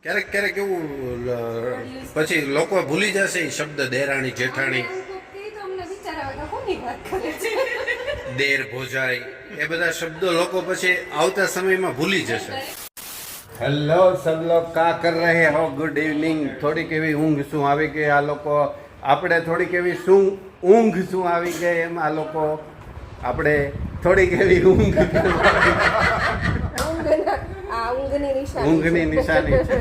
ક્યારેક ક્યારેક એવું પછી લોકો ભૂલી જશે એ શબ્દ દેરાણી જેઠાણી, દેર ભોજાઈ, એ બધા શબ્દો લોકો પછી આવતા સમયમાં ભૂલી જશે. હેલો સબ લોગ કા કર રહે હો, ગુડ ઇવનિંગ. થોડીક એવી ઊંઘ શું આવી ગઈ આ લોકો, આપણે થોડીક એવી શું ઊંઘ શું આવી ગઈ એમ આ લોકો, આપણે થોડીક એવી ઊંઘ ઊંઘની નિશાની છે.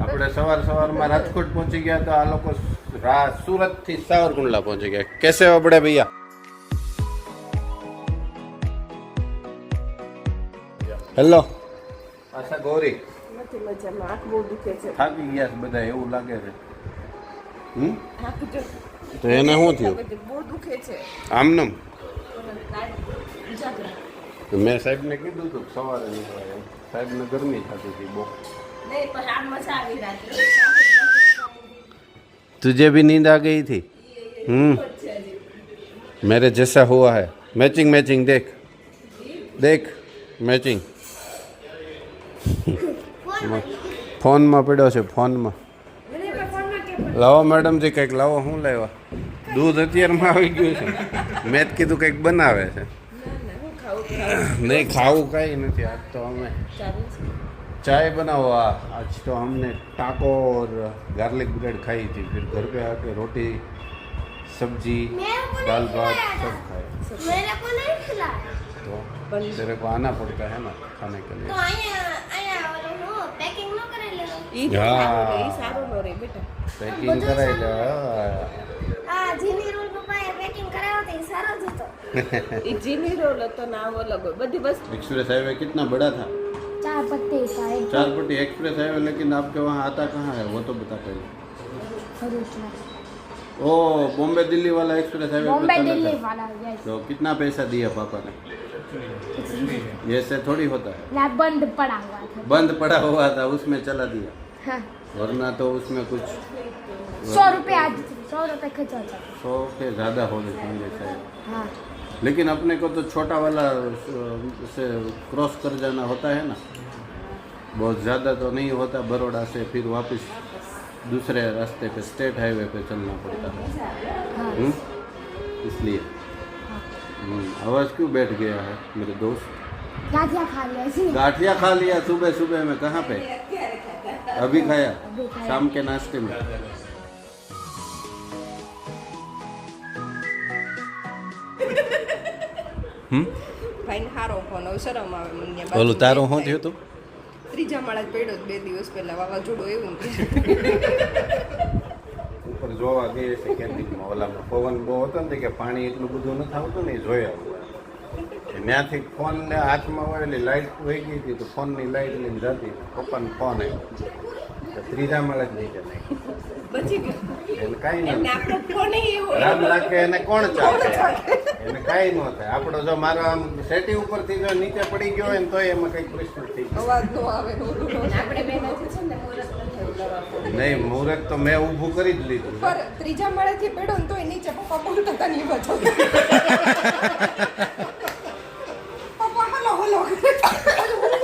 આપણે સવારમાં રાજકોટ પહોંચી ગયા તો આ લોકો સુરત થી સાવરકુંડલા પહોંચી ગયા. કેસે હો બડે ભૈયા? હેલો આશા ગૌરી, નથી મજામાં, આંખ બહુ દુખે છે. થાકી ગયા છે બધા એવું લાગે છે. તો એને શું થયું? બહુ દુખે છે આમનમ. મેં સાહેબને કીધું હતું સવારે નીકળાય એમ. સાહેબને ગરમી થતી હતી બહુ. નહીં પણ આ મજા આવી રાત્રે. तुझे भी नींद आ गई थी? मेरे जैसा हुआ है. मैचिंग मैचिंग देख देख मैचिंग. ફોનમાં પડ્યો છે ફોનમાં. લાવો મેડમજી કંઈક લાવો. શું લાવ્યા? દૂધ અત્યારમાં આવી ગયું છે. મેં જ કીધું કંઈક બનાવે છે. नहीं खाऊ कहीं नहीं. आज तो हमें चाय बनाओ. आज तो हमने टाको और गार्लिक ब्रेड खाई थी. फिर घर पे आके रोटी सब्जी दाल भात सब खाए. मेरे को नहीं खिलाया तो तेरे को आना पड़ता है ना खाने के लिए. तो आया वालो पैकिंग न करे ले हाँ. ઈ સારું નો રે બેટા. पैकिंग कराई लो. આ જીની રોલ પપ્પાએ પેકિંગ કરાવ્યો તો ઈ સારો જ હતો. ઈ જીની રોલ હતો ના અલગ હોય બધી વસ્તુ. एक्सप्रेस हाईवे कितना बड़ा था? 4 पत्ते था एक 4 पट्टी एक्सप्रेस हाईवे. लेकिन आपके वहाँ आता कहाँ है वो तो बता पहले. खरूच में ओ बॉम्बे दिल्ली वाला एक्सप्रेस हाईवे. बॉम्बे दिल्ली वाला यस. तो कितना पैसा दिया पापा ने? ये से थोड़ी होता है. ना बंद पड़ा हुआ था. बंद पड़ा हुआ था उसमें चला दिया. हाँ. वरना तो उसमें कुछ 100 रुपए आज 100 रुपए खर्चा था. 100 के ज़्यादा हो गए होंगे शायद. हाँ. लेकिन अपने को तो छोटा वाला से क्रॉस कर जाना होता है ना. बहुत ज़्यादा तो नहीं होता. बड़ौदा से फिर वापस दूसरे रास्ते पे स्टेट हाईवे पे चलना पड़ता है. हाँ. इसलिए आवाज़ क्यों बैठ गया है मेरे दोस्त? गाठिया खा लिया इसलिए. गाठिया खा लिया सुबह सुबह में. कहाँ पे? अभी खाया शाम के नाश्ते में. ભાઈ હારો ફોન હવે શરમ આવે મને. બોલું તારું શું થયું તું? ત્રીજા માળા જ પડ્યો 2 દિવસ પહેલા વાવાઝોડું એવું. ઉપર જોવા ગઈ છે કેન્ટીનમાં. ઓલામાં પવન બહુ હતો ને કે પાણી એટલું બધું નથી આવતું ને એ જોયા. ત્યાંથી ફોનને હાથમાં હોય એટલે લાઇટ વહી ગઈ હતી તો ફોનની લાઇટ લઈને જતી. પપ્પાનો ફોન આવ્યો તો ત્રીજા માળે જ નીચે નાખી. બચી ગયો એને કાંઈ અને ન આપણો ફોન એવો રામ રાખે એને કોણ ચાલે? એને કાંઈ ન થાય. આપણો જો મારો આમ સેટી ઉપરથી જો નીચે પડી ગયો હોય ને તો એમાં કંઈક પ્રશ્ન થઈ ગયો. અવાજ નો આવે ને ઓલું નો આવે. આપણે બેના છે ને મુરત નથી ઉતારવા. નહીં મુહૂર્ત તો મેં ઊભું કરી જ લીધું. પર ત્રીજા માળેથી પડ્યો ને તોય નીચે પપ્પા બોલતા હતા ની બાજુ. પપ્પા હલો હલો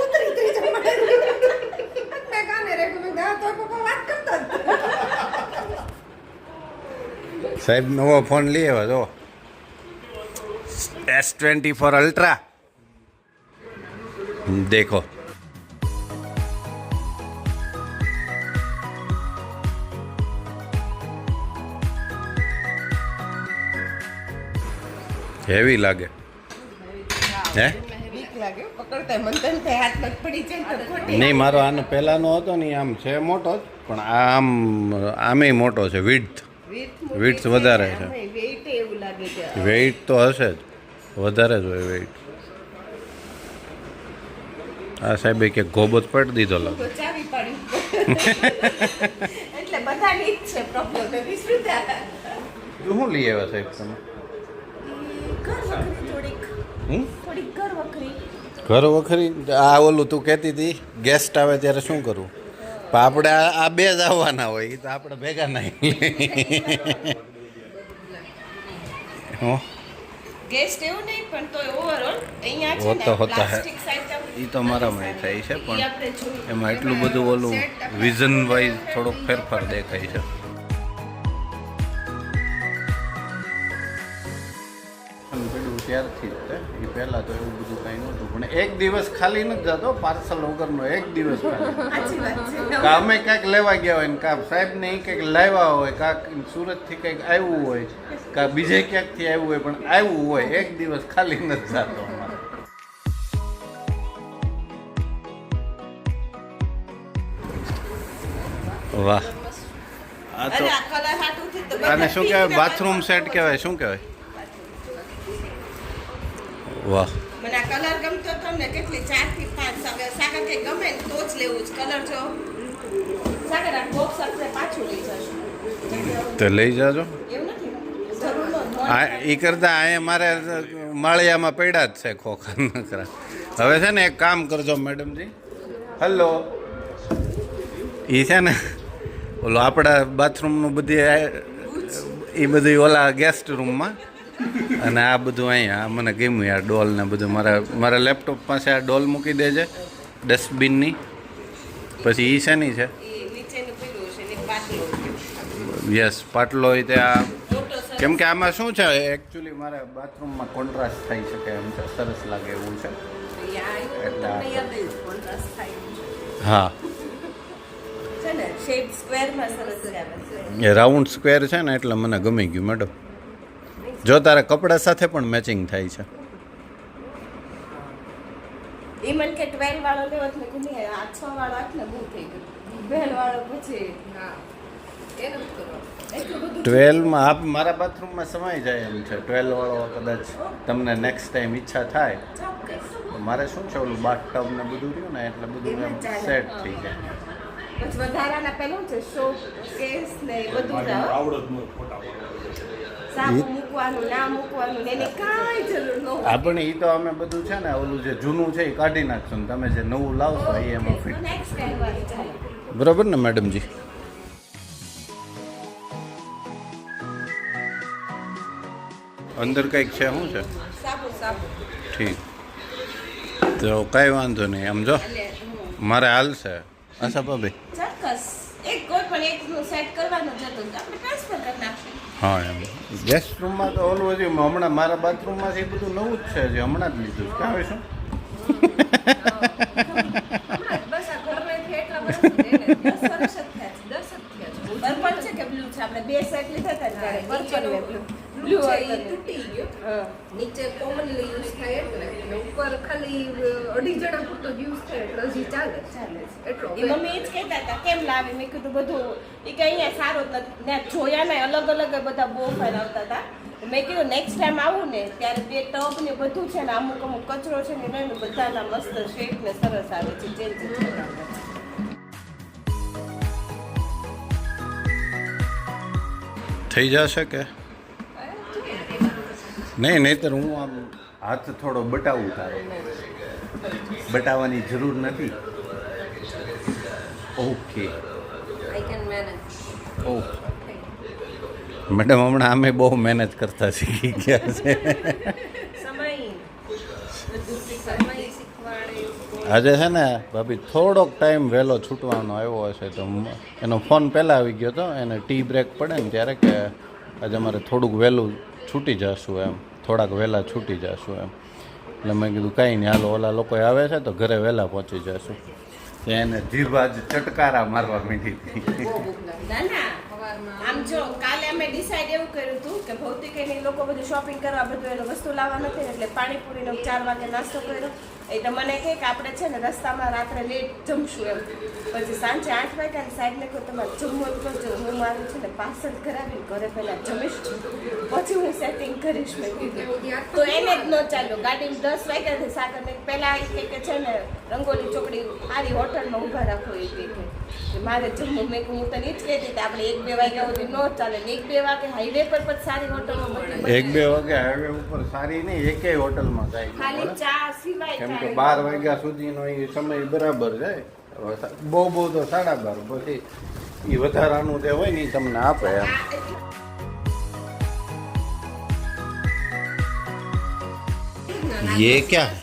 ઉતરી ત્રીજા માળે. મેં કાને રે મેં ગા તો પપ્પા વાત કરતા હતા. સાહેબ નવો ફોન લઈ આવ્યો જો S24 અલ્ટ્રા. દેખો હેવી લાગે હે? બીક લાગે પકડતા મન તો એમ થાય હાથ પગ પડી જાય તો ખોટી. નહીં મારો આનો પહેલાંનો હતો ને આમ છે મોટો જ પણ આ આમ આમેય મોટો છે. વિડ્થ વધારે છે. વેઇટ એવું લાગે છે. વેઇટ તો હશે જ, વધારે જ હોય વેઇટ. આ સાહેબે કે ગોબત પડી દીધો લાગે. તો ચાવી પાડી. એટલે બધાની જ છે પ્રોબ્લેમ. વિસ્તૃતા શું લઈ આવ્યા સાહેબ તમે? ઘર વખરી થોડીક ઘર વખરી. ઘર વખરી. આ ઓલું તું કહેતી હતી ગેસ્ટ આવે ત્યારે શું કરવું? પણ આપણે આ બે જ આવવાના હોય એ તો આપણે ભેગા નહીં. ગેસ્ટ એવું નહીં પણ તો ઓવરઓલ અહીંયા છે હોતા ને હોતા હે. પ્લાસ્ટિક સાઈડ ઈ તો મારામાં થાય છે પણ આપણે જોયું એમાં એટલું બધું ઓલું વિઝન વાઇઝ થોડોક ફેરફાર દેખાય છે. ત્યારથી જ તે એ પહેલાં તો એવું બધું કાંઈ નહોતું પણ એક દિવસ ખાલી નથી જતો પાર્સલ વગરનો એક દિવસ ખાલી. સાચી વાત છે કાં અમે કાંઈક લેવા ગયા હોય ને કાં સાહેબને એ કંઈક લાવ્યા હોય કાં સુરતથી કંઈક આવ્યું હોય કાં બીજે ક્યાંકથી આવ્યું હોય પણ આવ્યું હોય એક દિવસ ખાલી નથી જતો અમારે. વાહ આ તો અરે આ કલર હાટુથી તો આને શું કહેવાય બાથરૂમ સેટ કહેવાય શું કહેવાય? વાહ મને આ કલર ગમતો હતો ને કેટલી 4 થી 5 હવે સાગર કે ગમે ને તો જ લેવું જ કલર જો સાગર આ બોક્સ આપણે પાછું લઈ જશું તો લઈ જાજો. એવું નથી જરૂર ન આ એ કરતા અહીંયા મારે માળિયામાં પડ્યા જ છે ખોખા નકરા. હવે છે ને એક કામ કરજો મેડમજી. હલો એ છે ને ઓલો આપણા બાથરૂમનું બધી એ બધી ઓલા ગેસ્ટ રૂમમાં અને આ બધું અહીંયા મને ગમ્યું આ ડોલ ને બધું મારા લેપટોપ પાસે આ ડોલ મૂકી દેજે ડસ્ટબિનની. પછી એ શેની છે? એ નીચેનું પેલું છે ને પાટલો યસ પાટલો હોય તે આ મોટો સરસ કેમ કે આમાં શું છે એકચ્યુઅલી મારે બાથરૂમમાં કોન્ટ્રાસ્ટ થઈ શકે એમ છે સરસ લાગે એવું છે. એટલે આ કોન્ટ્રાસ્ટ થાય હા છે ને શેપ સ્ક્વેરમાં સરસ આવે છે એ રાઉન્ડ સ્ક્વેર છે ને એટલે મને ગમી ગયું મેડમ. જો તારા કપડા સાથે પણ મેચિંગ થાય છે. એ મને કે 12 વાળો લેવો એટલે કે નહીં આ 6 વાળો આટલે બહુ થઈ ગયું 12 વાળો પછી હા એનું જ કરો એટલું બધું 12માં આપ મારા બાથરૂમમાં સમાઈ જાય એમ છે. 12 વાળો કદાચ તમને નેક્સ્ટ ટાઈમ ઈચ્છા થાય ચોક્કસ તો મારે શું છે ઓલું બાથ ટબ ને બધું રહ્યું ને એટલે બધું એમ સેટ થઈ જાય. પછી વધારાના પેલું છે શો કેસ ને એ બધું જ આવે. સાબુ મૂકવાનું ના મૂકવાનું ને એની કાંઈ જરૂર ન હોય આપણે એ તો અમે બધું છે ને ઓલું જે જૂનું છે એ કાઢી નાખશું ને તમે જે નવું લાવશો એ એમાં ફિટ. નેક્સ્ટ ટાઈમ વાળી ચાલે બરોબર ને મેડમજી? અંદર કંઈક છે શું છે? સાબુ સાબુ ઠીક તો કાંઈ વાંધો નહીં આમ જો એટલે મારે હાલશે. અચ્છા ભાભી ચોક્કસ એક કોઈ પણ એકનું સેટ કરવાનું જ હતું તો આપણે ટ્રાન્સફર કરી નાખશું હા એમ ગેસ્ટ રૂમમાં તો ઓલું હજી હમણાં મારા બાથરૂમમાં એ બધું નવું જ છે હજી હમણાં જ લીધું છે. ક્યાં શું બસ આ ઘરમાંથી એટલા વર્ષ થયા છે 10 વર્ષ જ થયા છે 10 જ થયા છે પર્પલ છે કે બ્લુ છે આપણે બે સેટ લીધા હતા ત્યારે પર્પલ ને બ્લુ તૂટી ગયો નીચે કોમનલી યુઝ થાય એટલે અને ઉપર ખાલી અઢી જણા પૂરતો યુઝ થાય એટલે હજી ચાલે એટલો એ મમ્મી એ જ કહેતા હતા કેમ લાવી મેં કીધું બધું એ કે અહીંયા સારું જ નથી ને જોયા ને અલગ અલગ બધા બહુ ફાઇન આવતા હતા મેં કીધું નેક્સ્ટ ટાઈમ આવું ને ત્યારે બે ટબ ને બધું છે ને અમુક અમુક કચરો છે ને એનું બધાના મસ્ત શેપ ને સરસ આવે છે ચેન્જ થઈ જશે કે નહીં નહીંતર હું આમ હાથ થોડો બટાવું તારો બટાવવાની જરૂર નથી. ઓકે આઈ કેન મેનેજ ઓ મેડમ હમણાં અમે બહુ મહેનત કરતા શીખી ગયા છે. આજે છે ને ભાભી થોડોક ટાઈમ વહેલો છૂટવાનો આવ્યો હશે તો એનો ફોન પહેલાં આવી ગયો હતો એને ટી બ્રેક પડે ને ત્યારે કે આજે અમારે થોડુંક વહેલું છૂટી જશું એમ થોડાક વહેલા છૂટી જશું એમ એટલે મેં કીધું કાંઈ નહીં હાલો ઓલા લોકો આવે છે તો ઘરે વહેલા પહોંચી જશું. એને જીભ આજ ચટકારા મારવા માંડી હતી. ના ના આમ જો કાલે અમે ડિસાઈડ એવું કર્યું હતું કે ભૌતિક એની લોકો બધું શોપિંગ કરવા બધું એનો વસ્તુ લાવવા નથી એટલે પાણીપુરીનો 4 વાગે નાસ્તો કર્યો એટલે મને કહે કે આપણે છે ને રસ્તામાં રાત્રે લેટ જમશું એમ પછી સાંજે 8 વાગે અને સાહેબને કહું તમારે જમવાનું કરજો હું મારું છે ને પાર્સલ કરાવીને ઘરે પહેલાં જમીશ પછી હું સેટિંગ કરીશ મેં કીધું તો એને જ ન ચાલ્યો ગાડીમાં 10 વાગ્યાથી સાગરને પહેલાં એ કે છે ને રંગોલી ચોકડી સારી હોટલમાં ઊભા રાખો એ કે મારે જમવું મેં હું તને જ કહેતી હતી આપણે 1-2 વાગ્યા સુધી ન ચાલે ને 1-2 વાગે હાઈવે પર પછી સારી હોટલમાં મળે 1-2 વાગે હાઈવે ઉપર સારી નહીં એકેય હોટલમાં જાય ખાલી ચા સિવાય કેમ કે 12 વાગ્યા સુધીનો એ સમય બરાબર જાય. બહુ તો 12:30 પછી એ વધારાનું તે હોય ને ઈ તમને આપે એમ. ये क्या है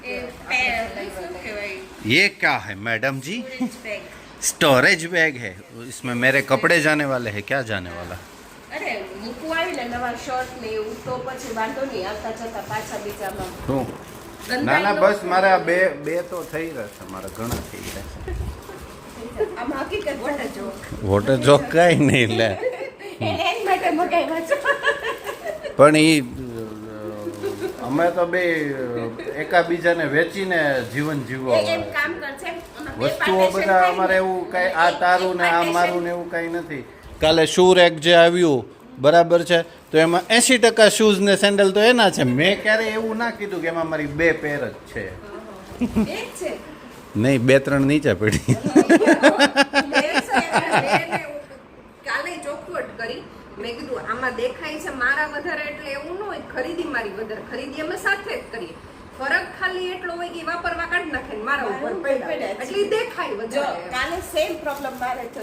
એ શું કહેવાય ये क्या है मैडम जी બેગ स्टोरेज बैग है इसमें मेरे कपड़े जाने वाले हैं क्या जाने वाला અરે મૂકવું આવી ને નવા શર્ટ ને એવું તો પછી વાંધો નહીં આવતા જતા પાછા બીજામાં શું ના ના બસ મારા બે તો થઈ રહેશે મારા ઘણા થઈ રહેશે આમ હકીકત વોટર જોક વોટર જોક કાંઈ નહીં લે એને એની માટે મગાવ્યા છો પણ એ અમે તો બે એકાબીજાને વેચીને જીવન જીવવા એમ કામ કરશે વસ્તુઓ બધા અમારે એવું કાંઈ આ તારું ને આ મારું ને એવું કાંઈ નથી કાલે શૂ રેક જે આવ્યું બરાબર છે તો એમાં 80% શૂઝ ને સેન્ડલ તો એના છે મેં ક્યારેય એવું ના કીધું કે એમાં મારી 2 પેર જ છે એક છે નહીં 2-3 નીચે પડી કાલે ચોખવટ કરી મેં કીધું આમાં દેખાય છે મારા વધારે એટલે એવું ન હોય ખરીદી મારી વધારે ખરીદી અમે સાથે જ કરીએ ફરક ખાલી એટલો હોય કે વાપરવા કાઢી નાખે ને મારા ઉપર પડ્યા એટલે ઈ દેખાય જો વધારે કાલે સેમ પ્રોબ્લેમ મારે તો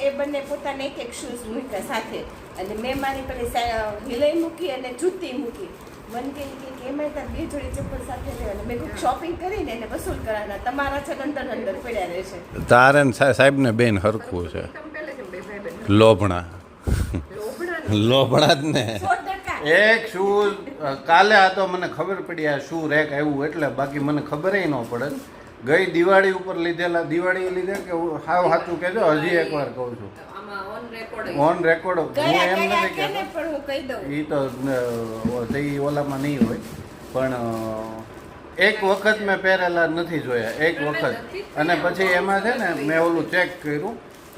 એ બંને પોતાને એક શૂઝ મૂક્યા સાથે અને મેં મારી પેલી હિલાઈ મૂકી અને જૂતી મૂકી મને કે એમાં તાર 2 જોડી ચપ્પલ સાથે લેવાના મેં કોઈ શોપિંગ કરીને એને વસૂલ કરાના તમારા છે અંદર પડ્યા રહેશે તારે સાહેબને બેન હરખું છે તમે પહેલે જ બે ભાઈ બહેન લોભણા લોભણા જ ને 100% એક શૂઝ કાલે આ તો મને ખબર પડી આ શૂ રેક આવ્યું એટલે બાકી મને ખબરેય ન પડે ગઈ દિવાળી ઉપર લીધેલા દિવાળી લીધે કે હાવ સાચું કહેજો હજી એકવાર કહું છું આમાં ઓન રેકોર્ડ ઓન રેકોર્ડ હું ગયા એમ ગયા નથી કેને કહેતો પણ હું કહી દઉં એ તો તે ઓલામાં નહીં હોય પણ એક વખત મેં પહેરેલા નથી જોયા એક વખત અને પછી એમાં છે ને મેં ઓલું ચેક કર્યું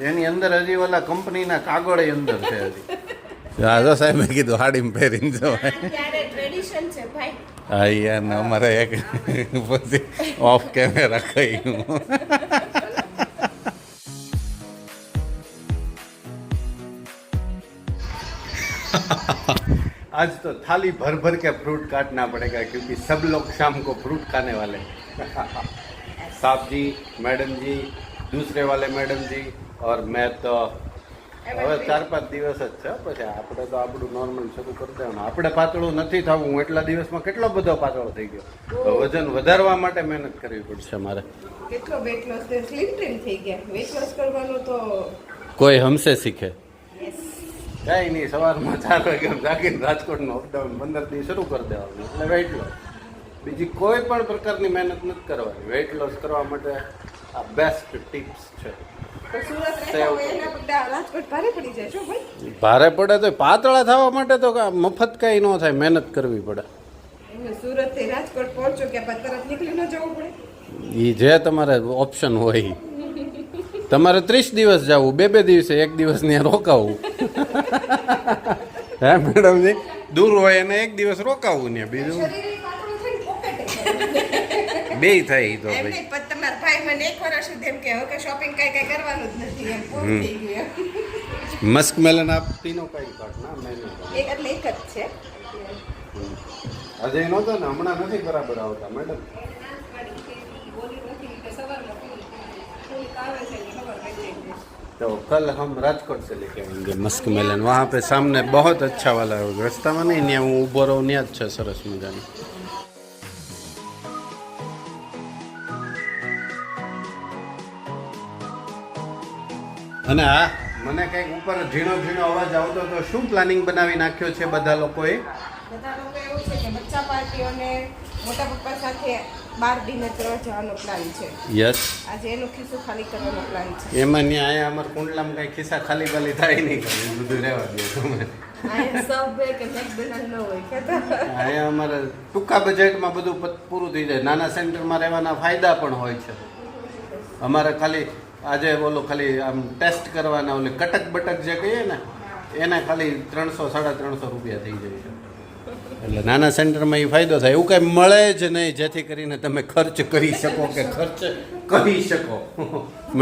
એની અંદર હજી ઓલા કંપનીના કાગળ અંદર છે હજી હા તો સાહેબ મેં કીધું હાડીમાં પહેરીને જવાય ત્યારે ટ્રેડિશન છે ભાઈ હા યાર ને અમારે એક પછી ઓફ કેમેરા કહ્યું आज तो थाली भर भर के फ्रूट काटना पड़ेगा क्योंकि सब लोग शाम को फ्रूट खाने वाले हैं साहब जी मैडम जी दूसरे वाले मैडम जी और मैं तो હવે 4-5 દિવસ જ છે પછી આપણે તો આપણું નોર્મલ શરૂ કરી દેવાનું આપણે પાતળું નથી થવું હું એટલા દિવસમાં કેટલો બધો પાતળો થઈ ગયો વજન વધારવા માટે મહેનત કરવી પડશે મારે કેટલો વેટ લોસ સ્લિમ ટ્રીમ થઈ ગયા વેટ લોસ કરવાનું તો કોઈ હમસે શીખે યસ કાંઈ નહીં સવારમાં 4 વાગે જાગીને રાજકોટનું અપડાઉન 15 દી શરૂ કરી દેવાનું એટલે વેઇટ લોસ બીજી કોઈ પણ પ્રકારની મહેનત નથી કરવાની વેઇટ લોસ કરવા માટે આ બેસ્ટ ટિપ્સ છે તો સુરત રહેતા હોય એના બધા રાજકોટ ભારે પડી જાય શું ભાઈ ભારે પડે તો પાતળા થવા માટે તો મફત કાંઈ ન થાય મહેનત કરવી પડે એમને સુરત થી રાજકોટ પહોંચો કે પછી તરત નીકળી ન જવું પડે એ જે તમારે ઓપ્શન હોય તમારે 30 દિવસ જવું 2 દિવસે 1 દિવસ ત્યાં રોકાવું હે મેડમજી દૂર હોય એને 1 દિવસ રોકાવું ને બીજું શરીરે પાતળું થઈને પોકેટે બે થાય તો એમ ભાઈ નહીં પણ તમારા ભાઈ મને 1 વર્ષ સુધી એમ કે હવે શોપિંગ કઈ કરવાનું જ નથી એમ પૂરું થઈ ગયું મસ્ક મેલન આપ પીનો કઈ કાટ ના મેં એક એટલે એક જ છે અજય નહોતો ને હમણાં નથી બરાબર આવતા મેડમ तो कल हम राजकोट से लेके आएंगे मस्क मेलन वहाँ पे सामने बहुत अच्छा वाला है रास्ता में नहीं ત્યાં હું ઊભો રહું ત્યાં જ છે સરસ મજાનું અને હા મને કંઈક ઉપર ઝીણો ઝીણો અવાજ આવતો તો શું પ્લાનિંગ બનાવી નાખ્યો છે બધા લોકોએ બધા લોકો એવું છે કે બચ્ચા પાર્ટીઓને મોટા પપ્પા સાથે બહાર ડિનર કરવા જવાનો પ્લાન છે યસ આજે એનું ખિસ્સું ખાલી કરવાનો પ્લાન છે એમાં ત્યાં અહીંયા અમારા કુંડલામાં કાંઈ ખિસ્સા ખાલી ખાલી થાય નહીં કરે બધું રહેવા દે તમે આ સબવે કે મેકડોનાલ્ડ ન હોય કે અહીંયા અમારે ટૂંકા બજેટમાં બધું પૂરું થઈ જાય નાના સેન્ટરમાં રહેવાના ફાયદા પણ હોય છે અમારે ખાલી આજે બોલો ખાલી આમ ટેસ્ટ કરવાના ઓલે કટક બટક જે કહીએ ને એના ખાલી 300-350 રૂપિયા થઈ જાય છે એટલે નાના સેન્ટરમાં એ ફાયદો થાય એવું કાંઈ મળે જ નહીં જેથી કરીને તમે ખર્ચ કરી શકો કે ખર્ચ કરી શકો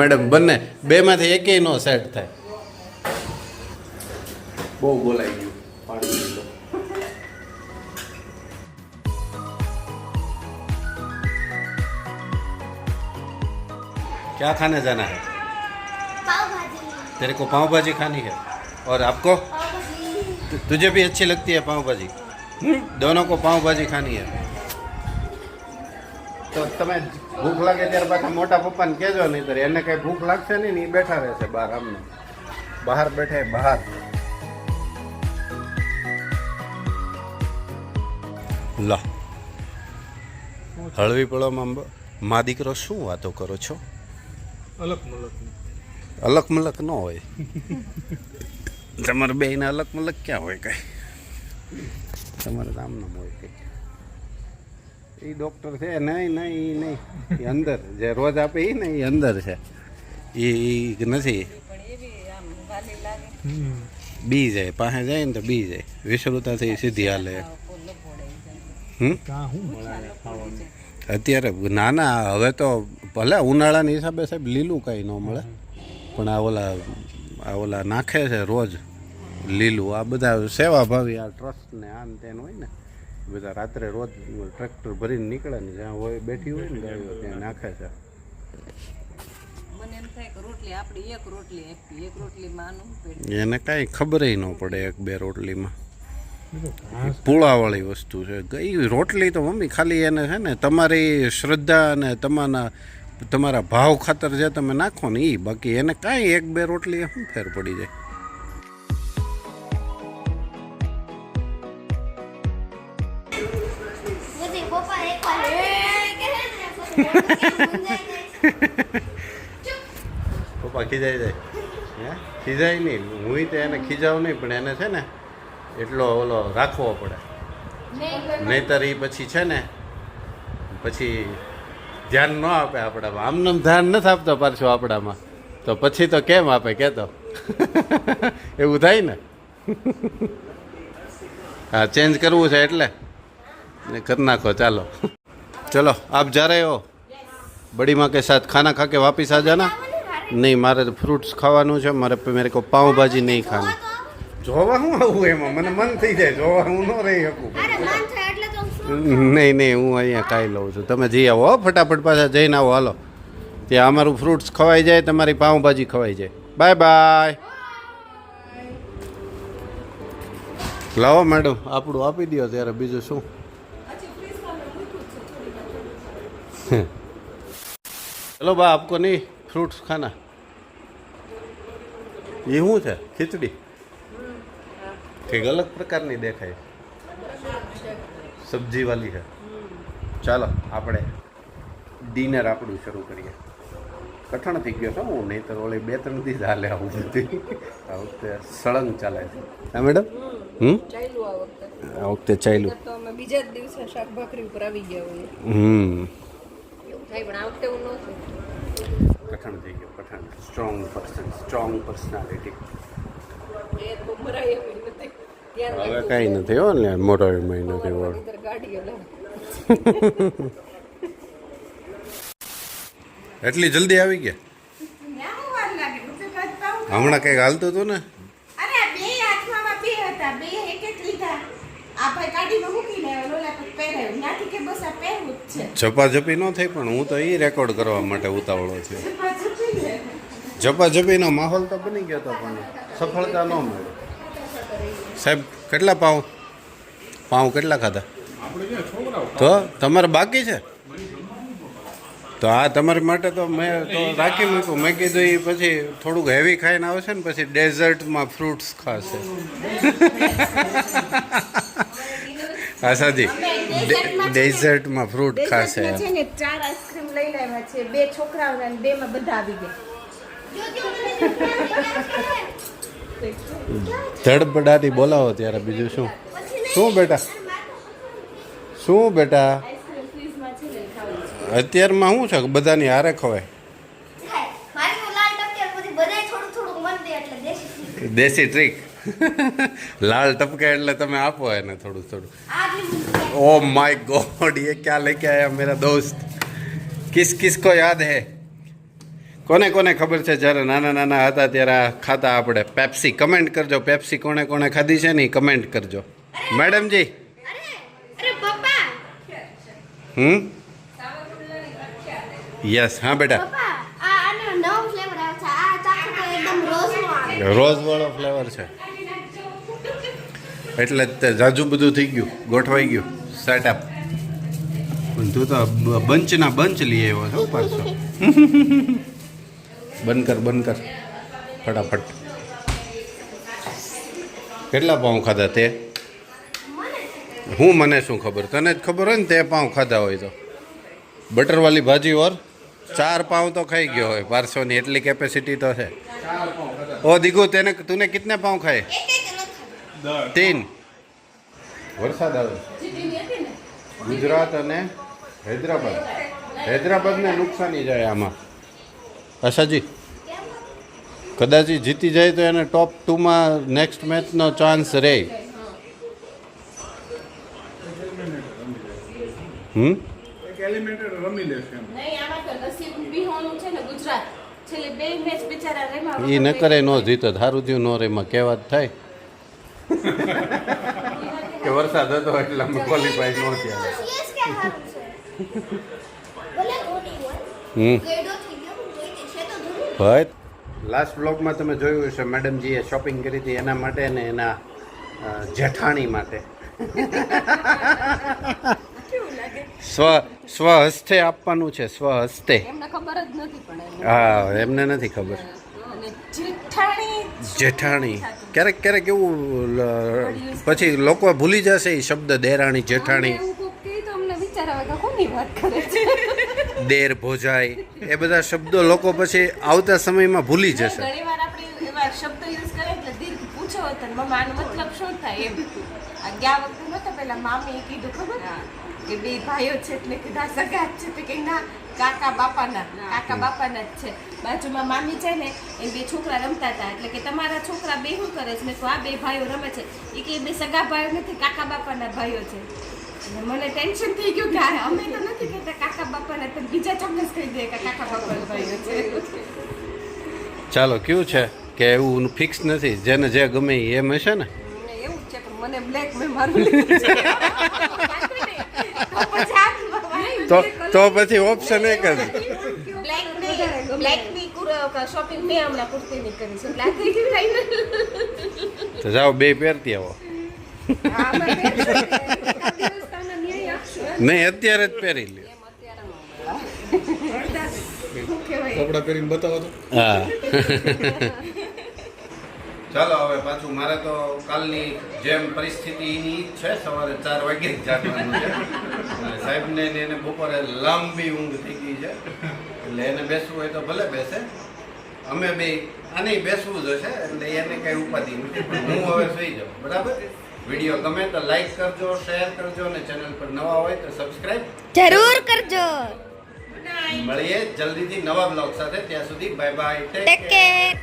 મેડમ બંને બેમાંથી એકેય નો સેટ થાય બહુ બોલાઈ ગયું પાણી પી લો क्या खाने जाना है पाव भाजी तेरे को पाव भाजी खानी है और आपको तुझे भी अच्छी लगती है पाव भाजी दोनों को पाव भाजी खानी है તો તમે ભૂખ લાગે ત્યારે પાછા મોટા પપ્પાને કહેજો નહીં તો એને કઈ ભૂખ લાગશે નહીં ને એ બેઠા રહેશે બહાર આમને બહાર બેઠે બહાર લો હળવી પળોમાં મા દીકરો શું વાતો કરો છો અલક મલક ન હોય તમારે બેયને અલક મલક ક્યાં હોય કઈ તમારે રામનામ હોય કઈ એ ડૉક્ટર છે નહીં નહીં એ નહીં એ અંદર જે રોજ આપે એ ને એ અંદર છે એ નથી બી જાય પાસે જાય ને તો બી જાય વિષરુતાથી સીધી હાલે અત્યારે ના ના હવે તો ભલે ઉનાળાના હિસાબે સાહેબ લીલું કાંઈ ન મળે પણ આ ઓલા નાખે છે રોજ લીલું આ બધા સેવાભાવી આ ટ્રસ્ટ ને આન તેન હોય ને બધા રાત્રે રોજ ટ્રેક્ટર ભરીને નીકળે ને જ્યાં હોય બેઠી હોય ને ગાડીઓ ત્યાં નાખે છે એને કાંઈ ખબર ન પડે એક બે રોટલીમાં પૂળાવાળી વસ્તુ છે ગઈ રોટલી તો મમ્મી ખાલી એને છે ને તમારી શ્રદ્ધા અને તમારા ભાવ ખાતર જે તમે નાખો ને એ બાકી એને કાંઈ એક બે રોટલી શું ફેર પડી જાય પપ્પા ખીજાઈ જાય હે ખીજાય નહીં હું તો એને ખીજાવું નહીં પણ એને છે ને એટલો ઓલો રાખવો પડે નહીતર એ પછી છે ને પછી ધ્યાન ન આપે આપણામાં આમને ધ્યાન નથી આપતો પાછો આપણામાં તો પછી તો કેમ આપે કહેતો એવું થાય ને હા ચેન્જ કરવું છે એટલે ને કરી નાખો ચાલો चलो आप जा रहे हो बड़ी माँ के साथ खाना खा के वापिस आ जाना नहीं मारे तो फ्रूट्स खाવાનું છે મારે मेरे को पाव भाजी नहीं खानी જોવા હું આવું એમાં મને મન થઈ જાય જોવા હું ન રહી શકું નહીં નહીં હું અહીંયા ખાઈ લઉં છું તમે જઈ આવો ફટાફટ પાછા જઈને આવો હાલો ત્યાં અમારું ફ્રૂટ્સ ખવાઈ જાય તમારી પાઉંભાજી ખવાઈ જાય બાય બાય લાવો મેડમ આપણું આપી દો ત્યારે બીજું શું चलो बा आपको नहीं फ्रूट्स खाना ये શું છે ખીચડી કંઈક અલગ પ્રકારની દેખાય સબ્જી વાલી છે ચાલો આપણે ડિનર આપણું શરૂ કરીએ કઠણ થઈ ગયો છો હું નહીં તો ઓલી 2-3 દિવસ હાલે આવું બધી આ વખતે સળંગ ચાલે છે હા મેડમ આ વખતે ચાલ્યું બીજા જ દિવસે શાક ભાખરી ઉપર આવી ગયા હોય પણ આ વખતે હું નહોતું કઠણ થઈ ગયો કઠણ સ્ટ્રોંગ પર્સનાલિટી એ તો મરાય એમ નથી હવે કાંઈ નથી હો ને મોટો મહિનો થયો ગાડીઓ એટલી જલ્દી આવી ગયા હમણાં કંઈક હાલતું હતું ને અરે બે હાથમાં બે હતા બે એક એક લીધા આ ભાઈ ગાડીમાં મૂકીને લોલા પર પહેરાયું ત્યાંથી કે બસ આ પહેરવું જ છે ઝપાઝપી ન થઈ પણ હું તો એ રેકોર્ડ કરવા માટે ઉતાવળો છું ઝપાઝપીનો માહોલ તો બની ગયો હતો પણ સફળતા ન મળી સાહેબ કેટલા પાઉં કેટલા ખાધા તો તમારે બાકી છે તો આ તમારી માટે તો મેં તો રાખી મૂક્યું મેં કીધું એ પછી થોડુંક હેવી ખાઈને આવશે ને પછી ડેઝર્ટમાં ફ્રૂટ્સ ખાશે આશાજી ડેઝર્ટમાં ફ્રૂટ ખાશે છે ને 4 આઈસ્ક્રીમ લઈ લાવ્યા છે 2 છોકરાઓને અને 2 માં બધા આવી ગયા ધડબડાટી બોલાવો ત્યારે બીજું શું બેટા અત્યારમાં શું છે બધાની હારે ખવાય દેશી ટ્રીક લાલ ટપકે એટલે તમે આપો એને થોડું ઓ માય ગોડ ये क्या लेके आया मेरा दोस्त किस को याद है કોને ખબર છે જ્યારે નાના હતા ત્યારે ખાતા આપણે પેપ્સી કમેન્ટ કરજો પેપ્સી કોણે ખાધી છે ને કમેન્ટ કરજો મેડમજી યસ હા બેટા રોઝ વાળો ફ્લેવર છે એટલે જ તે જાજુ બધું થઈ ગયું, ગોઠવાઈ ગયું સેટઅપ. તું તો બંચના બંચ લઈ આવ્યો છો પાછો. બંધ કર ફટાફટ. કેટલા પાઉં ખાધા તે? મને શું ખબર, તને જ ખબર હોય ને તે પાઉં ખાધા હોય તો. બટરવાળી ભાજી ઓર 4 પાઉં તો ખાઈ ગયો હોય. 500 એટલી કેપેસિટી તો છે. ઓ દીગુ તूने कितने पाँव खाए? 3. વરસાદ આવે ગુજરાત અને હૈદરાબાદને નુકસાની જાય આમાં. આશાજી કદાચ જીતી જાય તો એને ટોપ 2માં નેક્સ્ટ મેચનો ચાન્સ રહે. એ ન કરે નો જીતો, સારું થયું નો રેમાં કહેવત થાય કે વરસાદ હતો એટલે અમે ક્વોલિફાઈ ન થયા. યસ કે હારું છે ભલે ધોની હોય ગેડો થઈ ગયો જોઈ છે તો ધોની ભાઈ લાસ્ટ બ્લોગમાં તમે જોયું હશે મેડમજીએ શોપિંગ કરી હતી એના માટે ને એના જેઠાણી માટે. સ્વહસ્તે આપવાનું છે, સ્વહસ્તે. એમને ખબર જ નથી પણ હા એમને નથી ખબર. જેઠાણી ક્યારેક એવું પછી લોકો ભૂલી જશે એ શબ્દ દેરાણી જેઠાણી, દેર ભોજાઈ, એ બધા શબ્દો લોકો પછી આવતા સમયમાં ભૂલી જશે. ઘણીવાર આપણે એવા શબ્દ યુઝ કરે એટલે દીર્ઘ પૂછો હતો મમ્મા આનો મતલબ શું થાય એમ. આ ગયા વખતે નહોતા પેલા મામીએ કીધું ખબર કે 2 ભાઈઓ છે એટલે કીધા સગા જ છે તો કે ના કાકા બાપાના જ છે. બાજુમાં મામી છે ને એ 2 છોકરા રમતા હતા એટલે કે તમારા છોકરા 2 શું કરે છે? મેં કહ્યું આ 2 ભાઈઓ રમે છે. એ કે 2 સગા ભાઈઓ નથી, કાકા બાપાના ભાઈઓ છે. મને ટેન્શન થઈ ગયું કે અમે તો નથી કહેતા કાકા બાપાના, તો બીજા ચોક્કસ કહી દે કે કાકા બાપાના ભાઈઓ છે. ચાલો કેવું છે કે એવું ફિક્સ નથી, જેને જે ગમે એમ હશે ને. એવું છે પણ મને બ્લેક મેં મારું લીધું છે. તો પછી ઓપ્શન એક જ. બ્લેકની શોપિંગ મેં હમણાં કુર્તીની કરી છે. બ્લેક થઈ ગઈ ફાઇનલ. તો જાઓ 2 પહેરતી આવો. નહીં અત્યારે જ પહેરી લ્યો. કપડા પહેરીને બતાવો તો. હા ચાલો હવે પાછું મારે તો કાલની જેમ પરિસ્થિતિની છે, સવારે 4 વાગે જ જાગવાનું છે. સાહેબને ને એને બપોરે લાંબી ઊંઘ થઈ ગઈ છે એટલે એને બેસવું હોય તો ભલે બેસે, અમે બે આને બેસવું જ હશે એટલે એને કઈ ઉપાધિ નથી. પણ હું હવે સુઈ જાઉં. બરાબર? વિડીયો ગમે તો લાઈક કરજો, શેર કરજો અને ચેનલ પર નવા હોય તો સબસ્ક્રાઇબ જરૂર કરજો. મળીએ જલ્દીથી નવા બ્લોગ સાથે. ત્યાં સુધી બાય બાય, ટેક કેર.